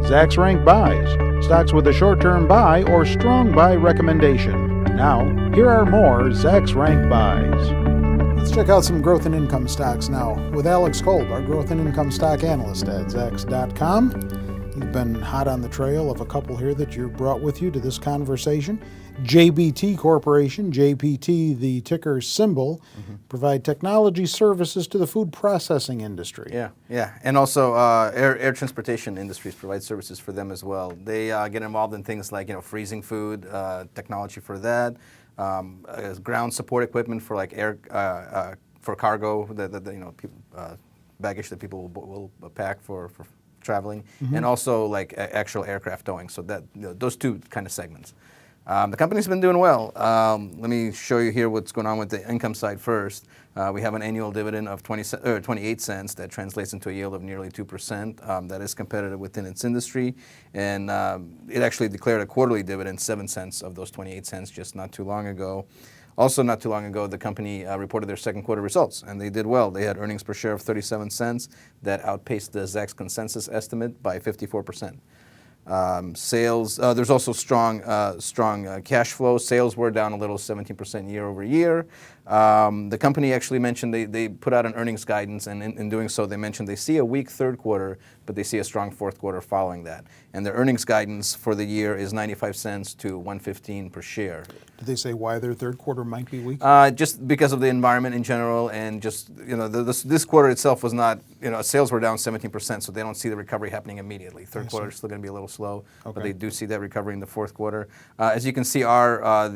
Zacks Rank Buys, stocks with a short-term buy or strong buy recommendation. Now, here are more Zacks Rank Buys. Let's check out some growth and income stocks now with Alex Kolb, our growth and income stock analyst at Zacks.com. You've been hot on the trail of a couple here that you brought with you to this conversation. JBT Corporation, JPT, the ticker symbol, provide technology services to the food processing industry. Yeah, and also air transportation industries provide services for them as well. They get involved in things like freezing food, technology for that, ground support equipment for like air for cargo, baggage that people will pack for traveling, and also like actual aircraft towing. So that those two kind of segments. The company's been doing well. Let me show you here what's going on with the income side first. We have an annual dividend of 28 cents that translates into a yield of nearly 2%. That is competitive within its industry. And it actually declared a quarterly dividend, 7 cents of those 28 cents just not too long ago. Also not too long ago, the company reported their second quarter results, and they did well. They had earnings per share of 37 cents that outpaced the Zacks consensus estimate by 54%. Sales, there's also strong cash flow. Sales were down a little, 17% year over year. The company actually mentioned they put out an earnings guidance, and in doing so, they mentioned they see a weak third quarter, but they see a strong fourth quarter following that. And their earnings guidance for the year is 95 cents to 115 per share. Did they say why their third quarter might be weak? Just because of the environment in general, and just this quarter itself was not, sales were down 17%, so they don't see the recovery happening immediately. Third quarter is still going to be a little slow, but they do see that recovery in the fourth quarter. As you can see, the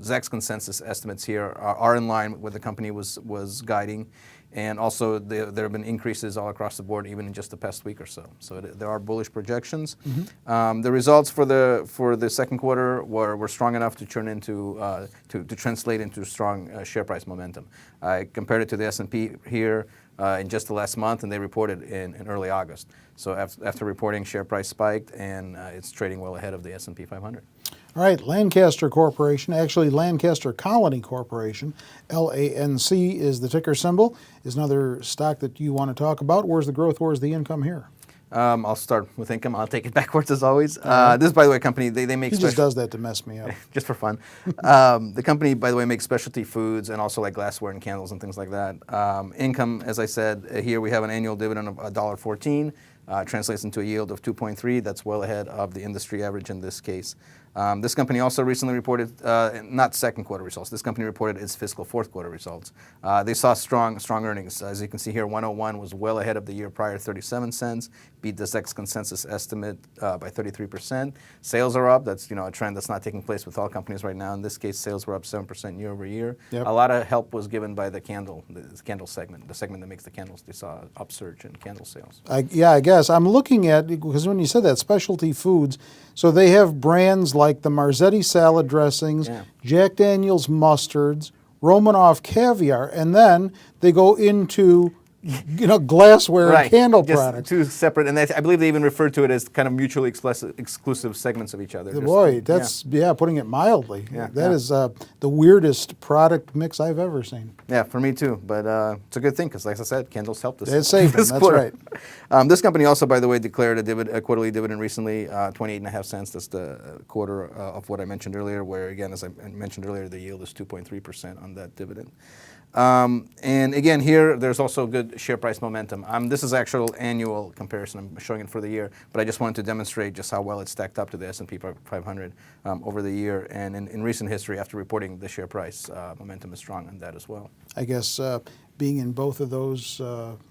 Zacks consensus estimates here are in line with what the company was guiding. And also, there have been increases all across the board, even in just the past week or so. So there are bullish projections. The results for the second quarter were strong enough to turn into to translate into strong share price momentum. I compared it to the S&P here in just the last month, and they reported in early August. So after reporting, share price spiked, and it's trading well ahead of the S&P 500. All right, Lancaster Corporation, actually Lancaster Colony Corporation, LANC is the ticker symbol, is another stock that you want to talk about. Where's the growth, where's the income here? I'll start with income. I'll take it backwards as always. This, by the way, company, they make... He just does that to mess me up. Just for fun. The company, by the way, makes specialty foods and also like glassware and candles and things like that. Income, as I said, here we have an annual dividend of $1.14. Translates into a yield of 2.3. That's well ahead of the industry average in this case. This company also recently reported, not second quarter results, this company reported its fiscal fourth quarter results. They saw strong earnings. As you can see here, 101 was well ahead of the year prior, 37 cents, beat the Zacks consensus estimate by 33%. Sales are up. That's a trend that's not taking place with all companies right now. In this case, sales were up 7% year over year. Yep. A lot of help was given by the candle segment, the segment that makes the candles. They saw an upsurge in candle sales. I guess. I'm looking at, because when you said that, specialty foods, so they have brands like the Marzetti salad dressings, Jack Daniel's mustards, Romanoff caviar, and then they go into glassware and candle products. Two separate, and I believe they even refer to it as kind of mutually exclusive segments of each other. Boy, that's putting it mildly. That is the weirdest product mix I've ever seen. Yeah, for me too. But it's a good thing because, like I said, candles helped us. It saved them. That's right. This company also, by the way, declared a quarterly dividend recently, 28.5 cents. That's the quarter of what I mentioned earlier. Where again, as I mentioned earlier, the yield is 2.3% on that dividend. And again, here there's also good share price momentum. This is actual annual comparison. I'm showing it for the year, but I just wanted to demonstrate just how well it's stacked up to the S&P 500 over the year. And in recent history, after reporting the share price, momentum is strong on that as well. I guess being in both of those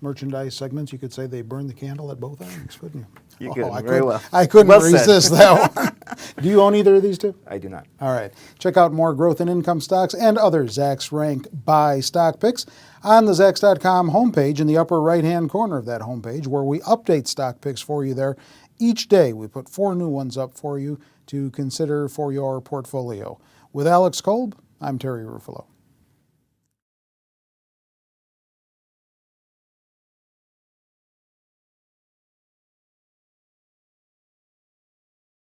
merchandise segments, you could say they burned the candle at both ends, couldn't you? You could, very well. I couldn't resist that one. Do you own either of these two? I do not. All right. Check out more growth and income stocks and other Zacks Rank Buy stock picks on the Zacks.com homepage in the upper right-hand corner of that homepage, where we update stock picks for you there each day. We put 4 new ones up for you to consider for your portfolio. With Alex Kolb, I'm Terry Ruffalo.